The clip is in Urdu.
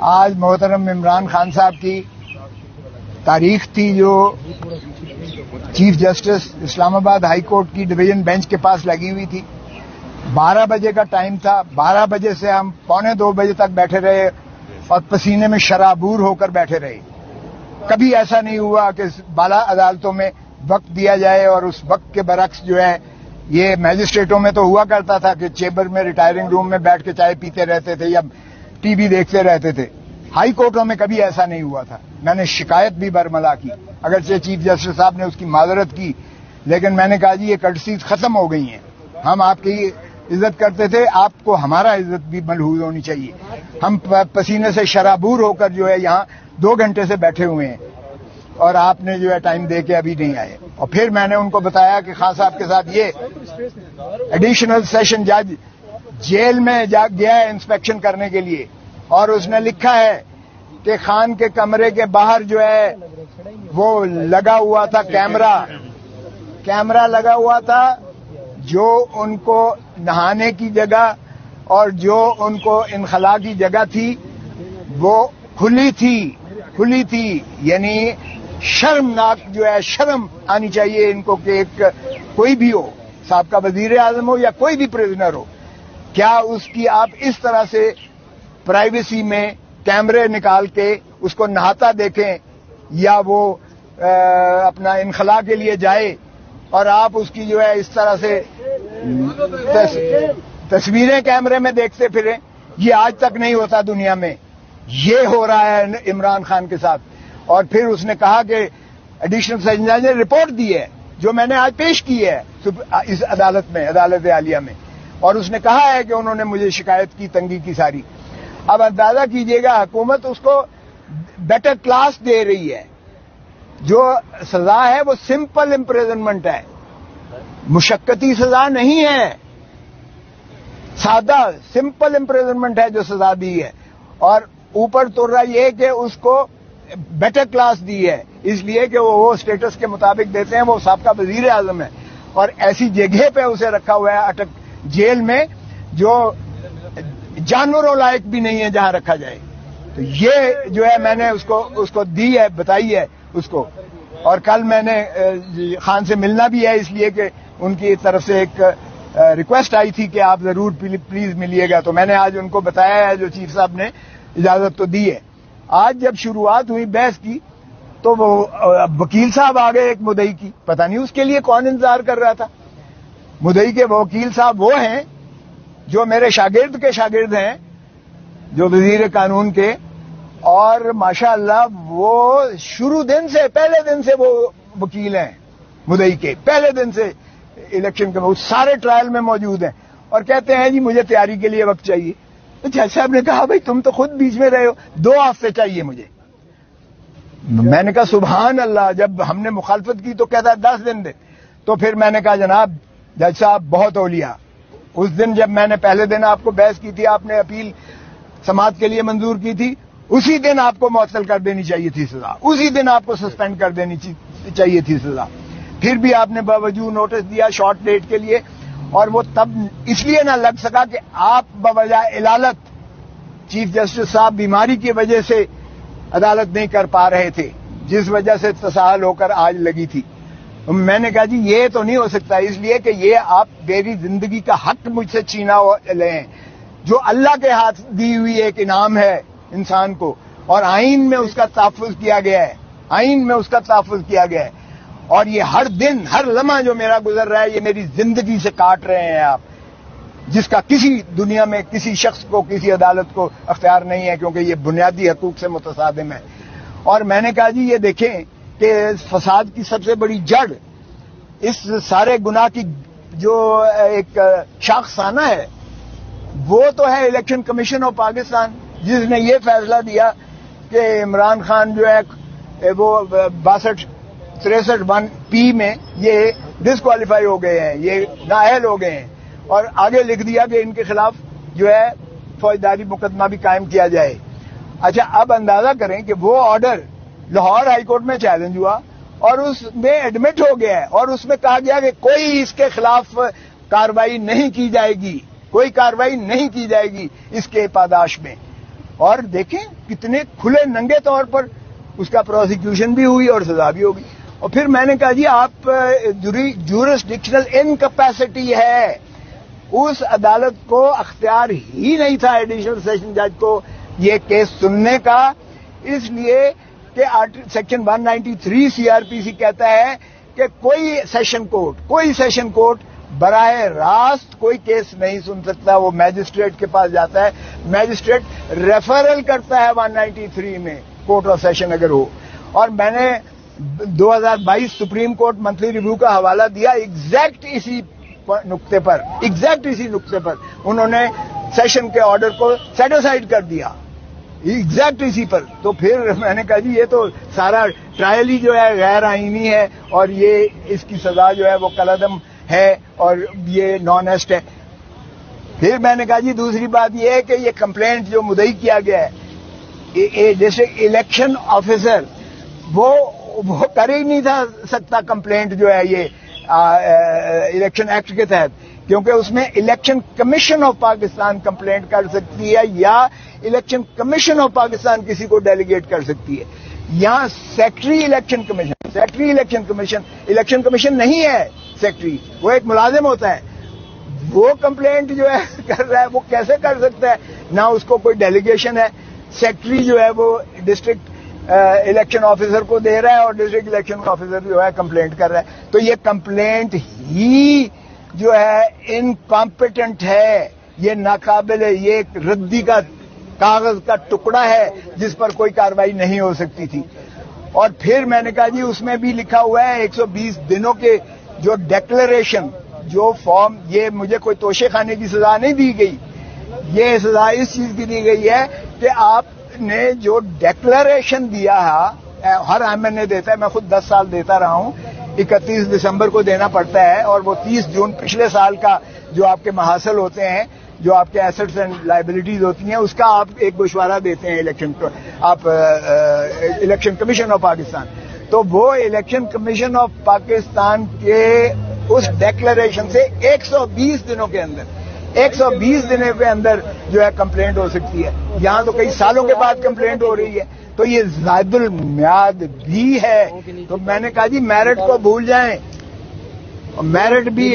آج محترم عمران خان صاحب کی تاریخ تھی جو چیف جسٹس اسلام آباد ہائی کورٹ کی ڈویژن بینچ کے پاس لگی ہوئی تھی. 12 بجے کا ٹائم تھا. 12 بجے سے ہم 1:45 بجے تک بیٹھے رہے اور پسینے میں شرابور ہو کر بیٹھے رہے. کبھی ایسا نہیں ہوا کہ بالا عدالتوں میں وقت دیا جائے اور اس وقت کے برعکس جو ہے یہ میجسٹریٹوں میں تو ہوا کرتا تھا کہ چیمبر میں ریٹائرنگ روم میں بیٹھ کے چائے پیتے رہتے تھے یا ٹی وی دیکھتے رہتے تھے. ہائی کورٹوں میں کبھی ایسا نہیں ہوا تھا. میں نے شکایت بھی برملا کی, اگرچہ چیف جسٹس صاحب نے اس کی معذرت کی, لیکن میں نے کہا جی یہ کرٹسیز ختم ہو گئی ہیں. ہم آپ کی عزت کرتے تھے, آپ کو ہمارا عزت بھی ملحوظ ہونی چاہیے. ہم پسینے سے شرابور ہو کر جو ہے یہاں 2 گھنٹے سے بیٹھے ہوئے ہیں اور آپ نے جو ہے ٹائم دے کے ابھی نہیں آئے. اور پھر میں نے ان کو بتایا کہ خان صاحب کے ساتھ یہ ایڈیشنل سیشن جج جیل میں گیا ہے انسپیکشن کرنے کے لیے, اور اس نے لکھا ہے کہ خان کے کمرے کے باہر جو ہے وہ لگا ہوا تھا کیمرہ لگا ہوا تھا, جو ان کو نہانے کی جگہ اور جو ان کو انخلا کی جگہ تھی وہ کھلی تھی. یعنی شرمناک جو ہے, شرم آنی چاہیے ان کو کہ ایک کوئی بھی ہو, سابقہ وزیر اعظم ہو یا کوئی بھی پرزنر ہو, کیا اس کی آپ اس طرح سے پرائیویسی میں کیمرے نکال کے اس کو نہاتا دیکھیں یا وہ اپنا انخلا کے لیے جائے اور آپ اس کی جو ہے اس طرح سے تصویریں کیمرے میں دیکھتے پھریں. یہ آج تک نہیں ہوتا دنیا میں, یہ ہو رہا ہے عمران خان کے ساتھ. اور پھر اس نے کہا کہ ایڈیشنل سیشن جج نے رپورٹ دی ہے جو میں نے آج پیش کی ہے اس عدالت میں, عدالت عالیہ میں, اور اس نے کہا ہے کہ انہوں نے مجھے شکایت کی تنگی کی ساری. اب اندازہ کیجئے گا حکومت اس کو بیٹر کلاس دے رہی ہے. جو سزا ہے وہ سمپل امپریزنمنٹ ہے, مشقتی سزا نہیں ہے, سادہ سمپل امپریزنمنٹ ہے جو سزا دی ہے. اور اوپر تو رہا یہ کہ اس کو بیٹر کلاس دی ہے اس لیے کہ وہ اسٹیٹس کے مطابق دیتے ہیں. وہ سابقہ وزیر اعظم ہے اور ایسی جگہ پہ اسے رکھا ہوا ہے اٹک جیل میں جو جانوروں لائق بھی نہیں ہے جہاں رکھا جائے. تو یہ جو ہے میں نے اس کو دی ہے, بتائی ہے اس کو. اور کل میں نے خان سے ملنا بھی ہے اس لیے کہ ان کی طرف سے ایک ریکویسٹ آئی تھی کہ آپ ضرور پلیز ملیے گا. تو میں نے آج ان کو بتایا ہے, جو چیف صاحب نے اجازت تو دی ہے. آج جب شروعات ہوئی بحث کی تو وہ وکیل صاحب آ گئے ایک مدعی کی, پتہ نہیں اس کے لیے کون انتظار کر رہا تھا. مدعی کے وکیل صاحب وہ ہیں جو میرے شاگرد کے شاگرد ہیں, جو وزیر قانون کے, اور ماشاءاللہ وہ شروع دن سے, پہلے دن سے وہ وکیل ہیں مدعی کے, پہلے دن سے الیکشن کے وہ سارے ٹرائل میں موجود ہیں, اور کہتے ہیں جی مجھے تیاری کے لیے وقت چاہیے. جج صاحب نے کہا بھائی تم تو خود بیچ میں رہے ہو, 2 ہفتے چاہیے مجھے. میں نے کہا سبحان اللہ, جب ہم نے مخالفت کی تو کہتا ہے 10 دن دے. تو پھر میں نے کہا جناب جج صاحب بہت اولیاء, اس دن جب میں نے پہلے دن آپ کو بحث کی تھی, آپ نے اپیل سماعت کے لیے منظور کی تھی, اسی دن آپ کو معطل کر دینی چاہیے تھی سزا, اسی دن آپ کو سسپینڈ کر دینی چاہیے تھی سزا. پھر بھی آپ نے باوجود نوٹس دیا شارٹ ڈیٹ کے لیے, اور وہ تب اس لیے نہ لگ سکا کہ آپ بوجہ علالت چیف جسٹس صاحب بیماری کی وجہ سے عدالت نہیں کر پا رہے تھے, جس وجہ سے تساہل ہو کر آج لگی تھی. میں نے کہا جی یہ تو نہیں ہو سکتا, اس لیے کہ یہ آپ میری زندگی کا حق مجھ سے چھینا لیں, جو اللہ کے ہاتھ دی ہوئی ایک انعام ہے انسان کو, اور آئین میں اس کا تحفظ کیا گیا ہے, آئین میں اس کا تحفظ کیا گیا ہے. اور یہ ہر دن ہر لمحہ جو میرا گزر رہا ہے یہ میری زندگی سے کاٹ رہے ہیں آپ, جس کا کسی دنیا میں کسی شخص کو, کسی عدالت کو اختیار نہیں ہے, کیونکہ یہ بنیادی حقوق سے متصادم ہے. اور میں نے کہا جی یہ دیکھیں کہ فساد کی سب سے بڑی جڑ, اس سارے گناہ کی جو ایک شاخسانہ ہے وہ تو ہے الیکشن کمیشن آف پاکستان, جس نے یہ فیصلہ دیا کہ عمران خان جو ہے وہ 62-63(1) میں یہ ڈسکوالیفائی ہو گئے ہیں, یہ نااہل ہو گئے ہیں, اور آگے لکھ دیا کہ ان کے خلاف جو ہے فوجداری مقدمہ بھی قائم کیا جائے. اچھا اب اندازہ کریں کہ وہ آرڈر لاہور ہائی کورٹ میں چیلنج ہوا اور اس میں ایڈمٹ ہو گیا ہے, اور اس میں کہا گیا کہ کوئی اس کے خلاف کارروائی نہیں کی جائے گی, کوئی کارروائی نہیں کی جائے گی اس کے پاداش میں. اور دیکھیں کتنے کھلے ننگے طور پر اس کا پروسیکیوشن بھی ہوئی اور سزا بھی ہوگی. اور پھر میں نے کہا جی آپ جورسڈکشنل انکیپیسٹی ہے. اس عدالت کو اختیار ہی نہیں تھا ایڈیشنل سیشن جج کو یہ کیس سننے کا، اس لیے کہ سیکشن 193 CRPC کہتا ہے کہ کوئی سیشن کورٹ براہ راست کوئی کیس نہیں سن سکتا. وہ میجسٹریٹ کے پاس جاتا ہے، میجسٹریٹ ریفرل کرتا ہے 193 میں کورٹ آف سیشن اگر ہو. اور میں نے 2022 سپریم کورٹ منتھلی ریویو کا حوالہ دیا ایگزیکٹ اسی نقطے پر انہوں نے سیشن کے آرڈر کو سیٹ اسائڈ کر دیا ایگزیکٹ اسی پر. تو پھر میں نے کہا جی یہ تو سارا ٹرائل ہی جو ہے غیر آئینی ہے اور یہ اس کی سزا جو ہے وہ کالعدم ہے اور یہ نان ایسٹ ہے. پھر میں نے کہا جی دوسری بات یہ ہے کہ یہ کمپلینٹ جو مدعی کیا گیا ہے ڈسٹرکٹ الیکشن آفیسر وہ کر ہی نہیں تھا سکتا کمپلینٹ جو ہے یہ الیکشن ایکٹ کے تحت، کیونکہ اس میں election commission of Pakistan complaint کر سکتی ہے یا الیکشن کمیشن آف پاکستان کسی کو ڈیلیگیٹ کر سکتی ہے. یہاں سیکٹری الیکشن کمیشن نہیں ہے. سیکٹری وہ ایک ملازم ہوتا ہے، وہ کمپلینٹ جو ہے کر رہا ہے، وہ کیسے کر سکتا ہے؟ نہ اس کو کوئی ڈیلیگیشن ہے. سیکٹری جو ہے وہ ڈسٹرکٹ الیکشن آفیسر کو دے رہا ہے اور ڈسٹرکٹ الیکشن آفیسر جو ہے کمپلینٹ کر رہا ہے. تو یہ کمپلینٹ ہی جو ہے انکمپیٹنٹ ہے، یہ ناقابل ہے، یہ ایک ردی کا کاغذ کا ٹکڑا ہے جس پر کوئی کارروائی نہیں ہو سکتی تھی. اور پھر میں نے کہا جی اس میں بھی لکھا ہوا ہے 120 دنوں کے جو ڈیکلریشن جو فارم، یہ مجھے کوئی توشے خانے کی سزا نہیں دی گئی، یہ سزا اس چیز کی دی گئی ہے کہ آپ نے جو ڈیکلریشن دیا ہے، ہر ایمن نے دیتا ہے، میں خود 10 سال دیتا رہا ہوں، 31 دسمبر کو دینا پڑتا ہے اور وہ 30 جون پچھلے سال کا جو آپ کے محاصل ہوتے ہیں، جو آپ کے ایسٹس اینڈ لائبلٹیز ہوتی ہیں، اس کا آپ ایک گوشوارہ دیتے ہیں الیکشن کمیشن آف پاکستان. تو وہ الیکشن کمیشن آف پاکستان کے اس ڈیکلریشن سے 120 دنوں کے اندر جو ہے کمپلینٹ ہو سکتی ہے. یہاں تو کئی سالوں کے بعد کمپلینٹ ہو رہی ہے، تو یہ زائد المیعاد بھی ہے. تو میں نے کہا جی میرٹ کو بھول جائیں، میرٹ بھی